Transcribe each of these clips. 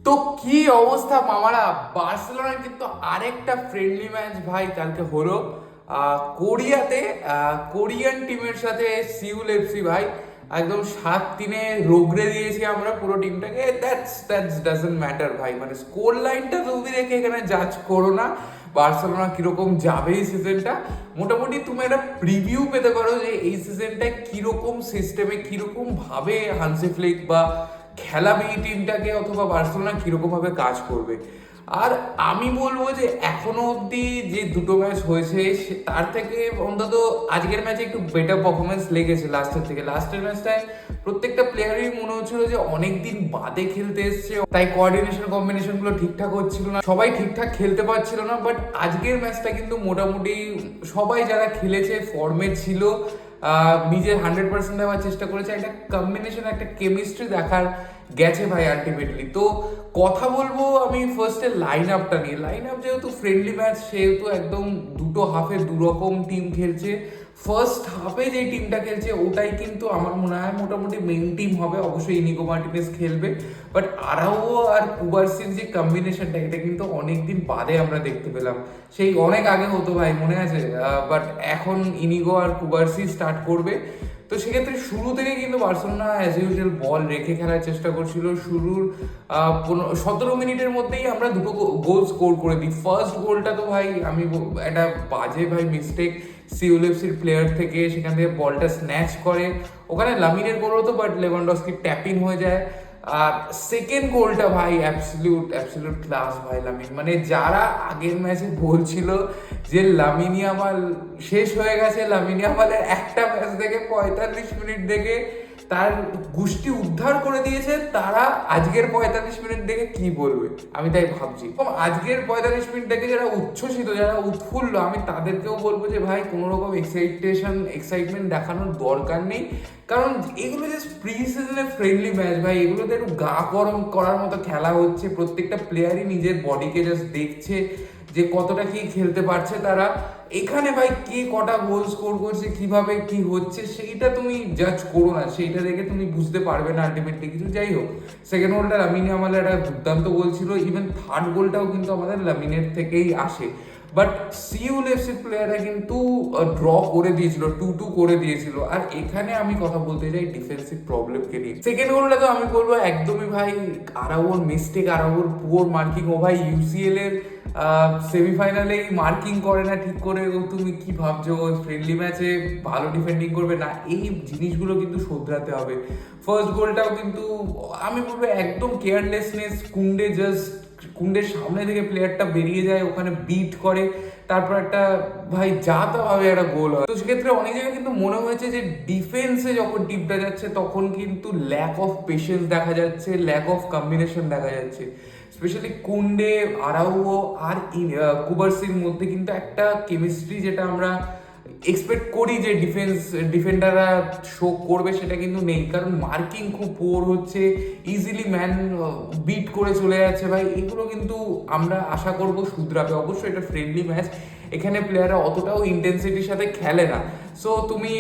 তো কি অবস্থা মামারা, বার্সেলোনা কিন্তু আরেকটা ফ্রেন্ডলি ম্যাচ ভাই কালকে হলো কোরিয়াতে। কোরিয়ান টিমের সাথে সিউল এফসি ভাই একদম 7-3 রগড়ে দিয়েছি আমরা পুরো টিমটাকে। দ্যাটস ডাজন্ট ম্যাটার ভাই, মানে স্কোর লাইনটা তুমি রেখে এখানে জাজ করো না বার্সেলোনা কিরকম যাবে এই সিজনটা। মোটামুটি তুমি একটা প্রিভিউ পেতে পারো যে এই সিজনটা কিরকম সিস্টেমে কিরকম ভাবে হান্সি ফ্লিক বা খেলাবে এই টিমটাকে, অথবা বার্সেলোনা কিরকম ভাবে কাজ করবে। আর আমি বলবো যে এখনো অবধি যে দুটো ম্যাচ হয়েছে তার থেকে অন্তত আজকের ম্যাচে একটু বেটার পারফরমেন্স লেগেছে লাস্টের থেকে। লাস্টের ম্যাচটায় প্রত্যেকটা প্লেয়ারই মনে হচ্ছিল যে অনেক দিন বাদে খেলতে এসছে, তাই কোঅর্ডিনেশন কম্বিনেশন গুলো ঠিকঠাক হচ্ছিল না, সবাই ঠিকঠাক খেলতে পারছিল না। বাট আজকের ম্যাচটা কিন্তু মোটামুটি সবাই যারা খেলেছে ফর্মে ছিল, নিজের 100% দেওয়ার চেষ্টা করেছে, একটা কম্বিনেশন একটা কেমিস্ট্রি দেখার গেছে ভাই আলটিমেটলি। তো কথা বলবো আমি ফার্স্টে লাইন আপটা নিয়ে। লাইন আপ যেহেতু ফ্রেন্ডলি ম্যাচ সেহেতু একদম দুটো হাফে দুরকম টিম খেলছে। ফার্স্ট হাফে যে টিমটা খেলছে ওটাই কিন্তু আমার মনে হয় মোটামুটি মেইন টিম হবে, অবশ্যই ইনিগো মার্টিনেজ খেলবে। বাট আরাও আর কুবার্সির যে কম্বিনেশনটা এটা কিন্তু অনেকদিন বাদে আমরা দেখতে পেলাম। সেই অনেক আগে হতো ভাই, মনে আছে? বাট এখন ইনিগো আর কুবার্সি স্টার্ট করবে। তো সেক্ষেত্রে শুরু থেকে কিন্তু বার্সেলোনা অ্যাজ ইউজুয়াল বল রেখে খেলার চেষ্টা করছিল। শুরুর 17 মিনিটের মধ্যেই আমরা দুটো গোল স্কোর করে দিই। ফার্স্ট গোলটা তো ভাই আমি একটা বাজে ভাই মিস্টেক সিউএলএফসির প্লেয়ার থেকে, সেখান থেকে বলটা স্ন্যাচ করে, ওখানে লামিনের গোল হতো বাট লেভানডস্কি ট্যাপিং হয়ে যায়। আর সেকেন্ড গোলটা ভাই অ্যাবসলিউট ক্লাস ভাই লামিন। মানে যারা আগের ম্যাচে বলছিল যে লামিন ইয়ামাল শেষ হয়ে গেছে, লামিন ইয়ামালের একটা ম্যাচ থেকে 45 মিনিট দেখে তার গোষ্ঠী উদ্ধার করে দিয়েছে, তারা আজকের 45 মিনিট দেখে কি বলবে আমি তাই ভাবছি। আজকের 45 মিনিট দেখে যারা উচ্ছ্বসিত, যারা উৎফুল্ল, আমি তাদেরকেও বলবো যে ভাই কোনো রকম এক্সাইটমেন্ট দেখানোর দরকার নেই। কারণ এগুলো জাস্ট প্রি সিজনের ফ্রেন্ডলি ম্যাচ ভাই, এগুলোতে একটু গা গরম করার মতো খেলা হচ্ছে। প্রত্যেকটা প্লেয়ারই নিজের বডিকে জাস্ট দেখছে যে কতটা কি খেলতে পারছে তারা। এখানে ভাই কে কটা গোল স্কোর করছে, কিভাবে কি হচ্ছে, সেইটা তুমি জাজ করো না, সেইটা দেখে তুমি বুঝতে পারবে না আলটিমেটলি কিছু। যাই হোক, সেকেন্ড গোলটা লামিনে আমাদের একটা দুর্দান্ত গোল ছিল। ইভেন থার্ড গোলটাও কিন্তু আমাদের লামিনের থেকেই আসে। বাট সিউল এফসির প্লেয়াররা কিন্তু ড্র করে দিয়েছিল, 2-2 করে দিয়েছিল। আর এখানে আমি কথা বলতে চাই ডিফেন্সিভ প্রবলেমকে নিয়ে। সেকেন্ড গোলটা তো আমি বলবো একদমই ভাই আরাউর মিস্টেক, আরাউর পুয়ার মার্কিং। ও ভাই ইউসিএল এর সেমিফাইনালে মার্কিং করে না ঠিক করে, তুমি কি ভাবছো ফ্রেন্ডলি ম্যাচে ভালো ডিফেন্ডিং করবে না? এই জিনিসগুলো কিন্তু শোধরাতে হবে। ফার্স্ট গোলটাও কিন্তু আমি বলবো একদম কেয়ারলেসনেস, কুন্ডের সামনে থেকে প্লেয়ারটা বেরিয়ে যায়, ওখানে বিট করে, তারপর একটা ভাই যা তা ভাবে একটা গোল হয়। তো সেক্ষেত্রে অনেক জায়গায় কিন্তু মনে হয়েছে যে ডিফেন্সে যখন টিমটা যাচ্ছে তখন কিন্তু ল্যাক অফ পেশেন্স দেখা যাচ্ছে, ল্যাক অফ কম্বিনেশন দেখা যাচ্ছে। স্পেশালি কুন্ডে, আরাউও আর কুবার্সির মধ্যে কিন্তু একটা কেমিস্ট্রি যেটা আমরা এক্সপেক্ট করি যে ডিফেন্ডাররা শো করবে সেটা কিন্তু নেই। কারণ মার্কিং খুব পুয়ার হচ্ছে, ইজিলি ম্যান বিট করে চলে যাচ্ছে ভাই। এগুলো কিন্তু আমরা আশা করব শুধরাবে। অবশ্যই এটা ফ্রেন্ডলি ম্যাচ, এখানে প্লেয়াররা অতটাও ইন্টেন্সিটির সাথে খেলে না। সো তুমি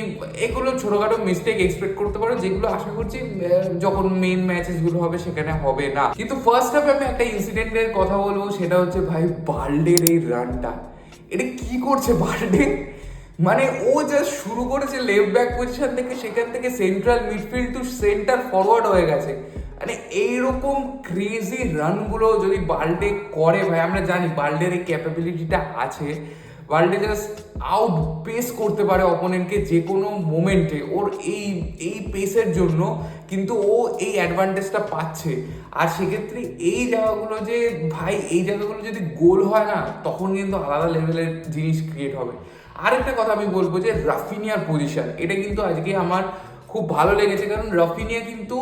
এগুলো ছোটখাটো মিস্টেক এক্সপেক্ট করতে পারো, যেগুলো আশা করছি যখন মেইন ম্যাচেসগুলো হবে সেখানে হবে না। কিন্তু ফার্স্ট হাফে আমি একটা ইনসিডেন্টের কথা বলবো, সেটা হচ্ছে ভাই বার্ডের এই রানটা। এটা কি করছে বার্ডে? মানে ও জাস্ট শুরু করেছে লেফট ব্যাক পজিশন থেকে, সেখান থেকে central midfield to centre forward হয়ে গেছে। মানে এইরকম ক্রেজি রানগুলো যদি বাল্ডে করে ভাই, আমরা জানি বাল্ডের এই ক্যাপাবিলিটিটা আছে। বাল্ডে জাস্ট আউট পেস করতে পারে অপোনেন্টকে যে কোনো মোমেন্টে। ওর এই এই পেসের জন্য কিন্তু ও এই অ্যাডভান্টেজটা পাচ্ছে। আর সেক্ষেত্রে এই জায়গাগুলো যে ভাই, এই জায়গাগুলো যদি গোল হয় না, তখন কিন্তু আলাদা লেভেলের জিনিস ক্রিয়েট হবে। আরেকটা কথা আমি বলবো যে রাফিনিয়ার পজিশন, এটা কিন্তু আজকে আমার খুব ভালো লেগেছে। কারণ রাফিনিয়া কিন্তু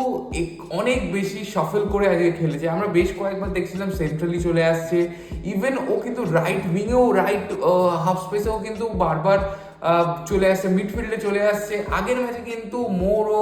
অনেক বেশি সফল করে আজকে খেলেছে। আমরা বেশ কয়েকবার দেখছিলাম সেন্ট্রালি চলে আসছে, ইভেন ও কিন্তু রাইট উইংয়েও, রাইট হাফ স্পেসেও কিন্তু বারবার চলে আসছে, মিডফিল্ডে চলে আসছে। আগের ম্যাচে কিন্তু মোরও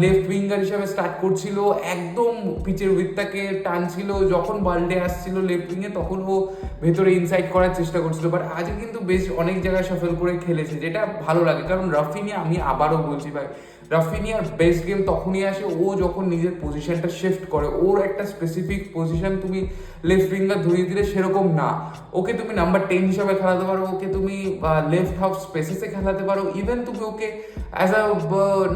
লেফট উইঙ্গার হিসাবে স্টার্ট করছিল, একদম পিচের উইথটাকে টানছিল। যখন বাল্ডে আসছিল লেফট উইংয়ে তখন ও ভেতরে ইনসাইড করার চেষ্টা করছিল। বাট আজকে কিন্তু বেশ অনেক জায়গায় সফল করে খেলেছে, যেটা ভালো লাগে। কারণ রাফিনিয়া, আমি আবারও বলছি ভাই, রাফিনিয়ার বেস্ট গেম তখনই আসে ও যখন নিজের পজিশনটা শিফট করে। ওর একটা স্পেসিফিক পজিশন তুমি লেফট উইঙ্গার ধরিয়ে দিলে সেরকম না, ওকে তুমি নাম্বার 10 হিসাবে খেলাতে পারো, ওকে তুমি লেফট হাফ স্পেসেসে খেলাতে পারো, ইভেন তুমি ওকে অ্যাজ আ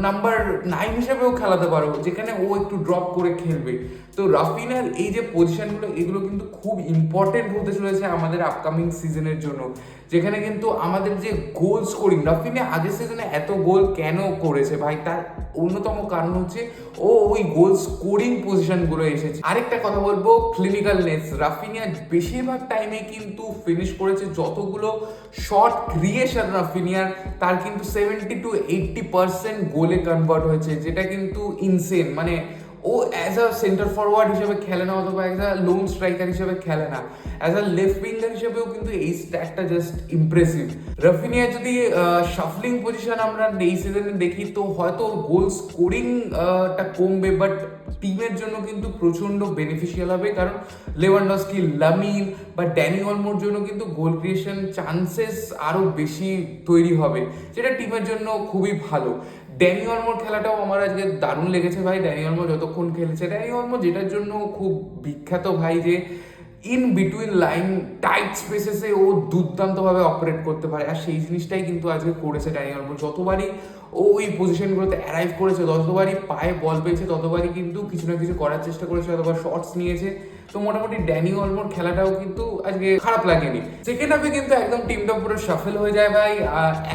নাম্বার 9 হিসাবেও খেলাতে পারো, যেখানে ও একটু ড্রপ করে খেলবে। তো রাফিনার এই যে পজিশনগুলো, এগুলো কিন্তু খুব ইম্পর্টেন্ট হতে চলেছে আমাদের আপকামিং সিজনের জন্য, যেখানে কিন্তু আমাদের যে গোল স্কোরিং, রাফিনা আগের সিজনে এত গোল কেন করেছে ভাই, তার অন্যতম কারণ হচ্ছে ও ওই গোল স্কোরিং পজিশনগুলো এসেছে। আরেকটা কথা বলবো, ক্লিনিক্যালনেস। রাফিনিয়া বেশিরভাগ টাইমে কিন্তু ফিনিশ করেছে, যতগুলো শট ক্রিয়েশন রাফিনিয়ার, তার কিন্তু 70-80% গোলে কনভার্ট হয়েছে, যেটা কিন্তু ইনসেন। মানে ও অ্যাজ আ সেন্টার ফরওয়ার্ড হিসেবে খেলে না, অথবা অ্যাজ আ লোন স্ট্রাইকার হিসেবে খেলে না, অ্যাজ আ লেফট উইঙ্গার হিসেবেও কিন্তু এই স্ট্যাটটা জাস্ট ইমপ্রেসিভ। রাফিনিয়া যদি শাফলিং পজিশন আমরা এই সিজনে দেখি, তো হয়তো গোল স্কোরিংটা কমবে, বাট টিমের জন্য কিন্তু প্রচন্ড বেনিফিশিয়াল হবে, কারণ লেভানডস্কি, লামিন বা ড্যানি অলমোর জন্য কিন্তু গোল ক্রিয়েশন চান্সেস আরও বেশি তৈরি হবে, যেটা টিমের জন্য খুবই ভালো। ড্যানি অলমোর খেলাটাও আমার আজকে দারুণ লেগেছে ভাই। ড্যানি অলমো যতক্ষণ খেলেছে, ড্যানি অলমো যেটার জন্য খুব বিখ্যাত ভাই, যে ইন বিটুইন লাইন টাইট স্পেসেসে ও দুর্দান্তভাবে অপারেট করতে পারে, আর সেই জিনিসটাই কিন্তু আজকে করেছে ড্যানি অলমো। যতবারই ও ওই পজিশনগুলোতে অ্যারাইভ করেছে, ততবারই পায়ে বল পেয়েছে, ততবারই কিন্তু কিছু না কিছু করার চেষ্টা করেছে, অথবা শর্টস নিয়েছে। তো মোটামুটি ড্যানি অলমোর খেলাটাও কিন্তু আজকে খারাপ লাগেনি। সেকেন্ড হাফে কিন্তু একদম টিমটা পুরো শাফেল হয়ে যায় ভাই,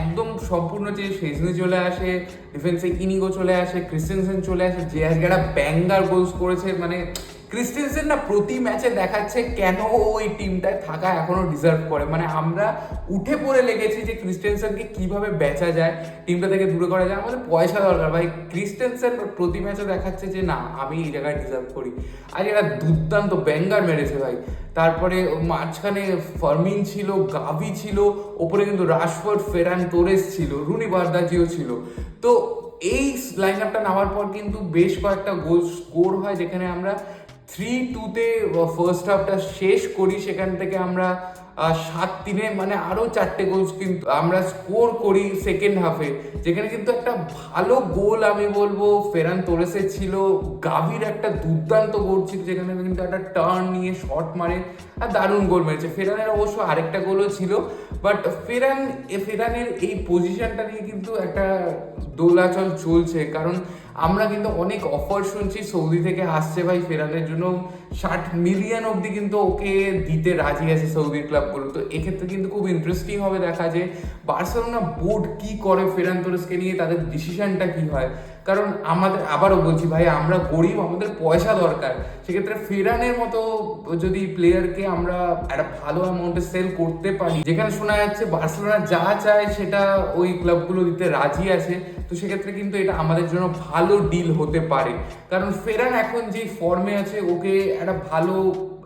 একদম সম্পূর্ণ যে শেজনি চলে আসে, ডিফেন্সে ইনিগো চলে আসে, ক্রিস্টেনসেন চলে আসে, যে আজকে একটা ব্যাঙ্গার গোলস করেছে। মানে ক্রিস্টেনসেন না প্রতি ম্যাচে দেখাচ্ছে কেন ওই টিমটায় থাকা এখনো ডিজার্ভ করে। মানে আমরা উঠে পড়ে লেগেছি যে ক্রিস্টেনসেনকে কিভাবে বেচা যায়, টিমটা থেকে দূরে করা যায়, আমাদের পয়সা দরকার ভাই। ক্রিস্টেনসেন প্রতি ম্যাচে দেখাচ্ছে যে না, আমি এই জায়গায় ডিজার্ভ করি। আর এরা দুর্দান্ত ব্যাঙ্গার মেরেছে ভাই। তারপরে মাঝখানে ফার্মিন ছিল, গাভি ছিল, ওপরে কিন্তু রাশফোর্ড, ফেরান তোরেস ছিল, রুনি বার্দাজিও ছিল। তো এই লাইন আপটা নামার পর কিন্তু বেশ কয়েকটা গোল স্কোর হয়, যেখানে আমরা 3-2 ফার্স্ট হাফটা শেষ করি। সেখান থেকে আমরা 7-3 মানে আরও 4টে গোল কিন্তু আমরা স্কোর করি সেকেন্ড হাফে, যেখানে কিন্তু একটা ভালো গোল আমি বলবো ফেরান তোরেসের ছিল, গাভির একটা দুর্দান্ত গোল ছিল, যেখানে কিন্তু একটা টার্ন নিয়ে শট মারে আর দারুণ গোল মেরেছে। ফেরানের অবশ্য আরেকটা গোলও ছিল, বাট ফেরানের এই পজিশনটা নিয়ে কিন্তু একটা দোলাচল চলছে, কারণ আমরা কিন্তু অনেক অফার শুনছি সৌদি থেকে আসছে ভাই ফেরানের জন্য, 60 মিলিয়ন অবধি কিন্তু ওকে দিতে রাজি আছে সৌদির ক্লাবগুলো। তো এক্ষেত্রে কিন্তু খুব ইন্টারেস্টিং হবে দেখা যে বার্সেলোনা বোর্ড কি করে ফেরান তোরেসকে নিয়ে, তাদের ডিসিশনটা কি হয়। কারণ আমাদের, আবারও বলছি ভাই, আমরা গরিব, আমাদের পয়সা দরকার। সেক্ষেত্রে ফেরানের মতো যদি প্লেয়ারকে আমরা একটা ভালো অ্যামাউন্টে সেল করতে পারি, যেখানে শোনা যাচ্ছে বার্সেলোনা যা চায় সেটা ওই ক্লাবগুলো দিতে রাজি আছে, তো সেক্ষেত্রে কিন্তু এটা আমাদের জন্য ভালো ডিল হতে পারে। কারণ ফেরান এখন যে ফর্মে আছে, ওকে একটা ভালো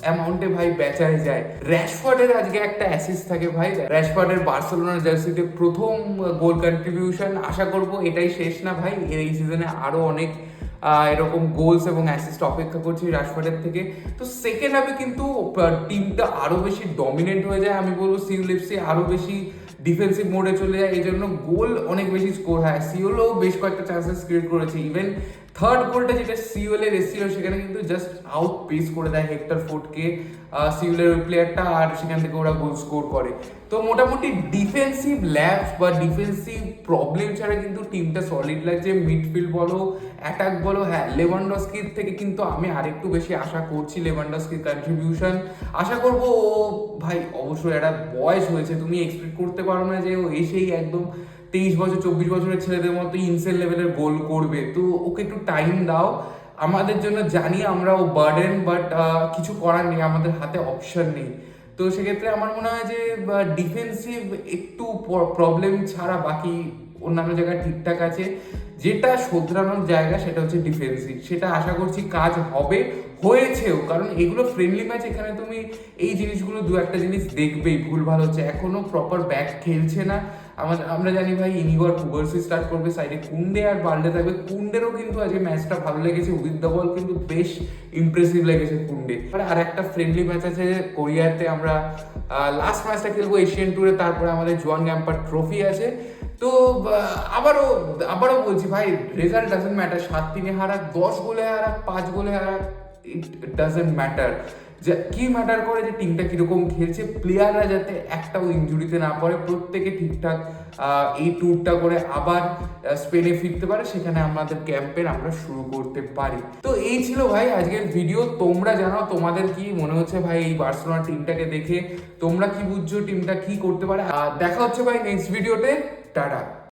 অ্যামাউন্টে ভাই বেচাই যায়। র্যাশফোর্ডের আজকে একটা অ্যাসিস্ট থাকে ভাই, র্যাশফোর্ডের বার্সেলোনার জার্সিতে প্রথম গোল কন্ট্রিবিউশন। আশা করব এটাই শেষ না ভাই, এই সিজনে আরো অনেক এরকম গোলস এবং অ্যাসিস্ট অপেক্ষা করছি রাশফোর্ডের থেকে। তো সেকেন্ড হাফে কিন্তু টিমটা আরো বেশি ডমিনেন্ট হয়ে যায়, আমি বলবো সিউল এফসি আরো বেশি ডিফেন্সিভ মোডে চলে যায়, এই জন্য গোল অনেক বেশি স্কোর হয়। সিওলও বেশ কয়েকটা চান্সেস ক্রিয়েট করেছে, ইভেন থার্ড গোলটা যেটা সিওলের এসেছিল, সেখানে কিন্তু জাস্ট আউট পেস করে দেয় হেক্টর ফোর্ডকে সিওলের ওই প্লেয়ারটা, আর সেখান থেকে ওরা গোল স্কোর করে। তো মোটামুটি ডিফেন্সিভ ল্যাপস বা ডিফেন্সিভ প্রবলেম ছাড়া কিন্তু টিমটা সলিড লাগছে। মিডফিল্ড বলো, অ্যাটাক বলো, হ্যাঁ লেভানডস্কির থেকে কিন্তু আমি আরেকটু বেশি আশা করছি লেভানডস্কির কন্ট্রিবিউশন। আশা করবো ও ভাই, অবশ্যই একটা বয়স হয়েছে, তুমি এক্সপেক্ট করতে পারো না যে ও এসেই একদম 23 বছর 24 বছরের ছেলেদের মতো ইনসেন লেভেলের গোল করবে। তো ওকে একটু টাইম দাও। আমাদের জন্য জানি আমরা ও বার্ডেন, বাট কিছু করার নেই, আমাদের হাতে অপশন নেই। তো সেক্ষেত্রে আমার মনে হয় যে ডিফেন্সিভ একটু প্রবলেম ছাড়া বাকি অন্যান্য জায়গায় ঠিকঠাক আছে। যেটা শোধরানোর জায়গা সেটা হচ্ছে ডিফেন্সিভ, সেটা আশা করছি কাজ হবে, হয়েছেও। কারণ এগুলো ফ্রেন্ডলি ম্যাচ, এখানে তুমি এই জিনিসগুলো দু একটা জিনিস দেখবেই, ভুল ভালো হচ্ছে, এখনো প্রপার ব্যাক খেলছে না। আমরা জানি ভাই ইনিগর কুবার্সি স্টার্ট করবে, সাইডে কুন্ডে আর বাল্ডে থাকবে। কুন্ডেরও কিন্তু আজকে ম্যাচটা ভালো লেগেছে, উইথ দ্য বল কিন্তু বেশ ইমপ্রেসিভ লেগেছে কুন্ডে। আর একটা ফ্রেন্ডলি ম্যাচ আছে কোরিয়াতে, আমরা লাস্ট ম্যাচটা খেলবো এশিয়ান ট্যুরে, তারপরে আমাদের জোয়ান গ্যাম্পার ট্রফি আছে। তো আবারও বলছি ভাই, রেজাল্ট ডাজেন্ট ম্যাটার। 7-3 হারা, 10 গোলে হারা, 5 গোলে হারা, ইট ডাজেন্ট ম্যাটার। যে কি ম্যাটার করে যে টিমটা কিরকম খেলছে, প্লেয়াররা যাতে একটাও ইনজুরিতে না পড়ে, প্রত্যেকে ঠিকঠাক এই ট্যুরটা করে আবার স্পেনে ফিরতে পারে, সেখানে আমাদের ক্যাম্পেন আমরা শুরু করতে পারি। তো এই ছিল ভাই আজকের ভিডিও। তোমরা জানাও তোমাদের কি মনে হচ্ছে ভাই এই বার্সেলোনা টিমটাকে দেখে, তোমরা কি বুঝছো টিমটা কি করতে পারে। দেখা হচ্ছে ভাই নেক্সট ভিডিওতে। টাটা।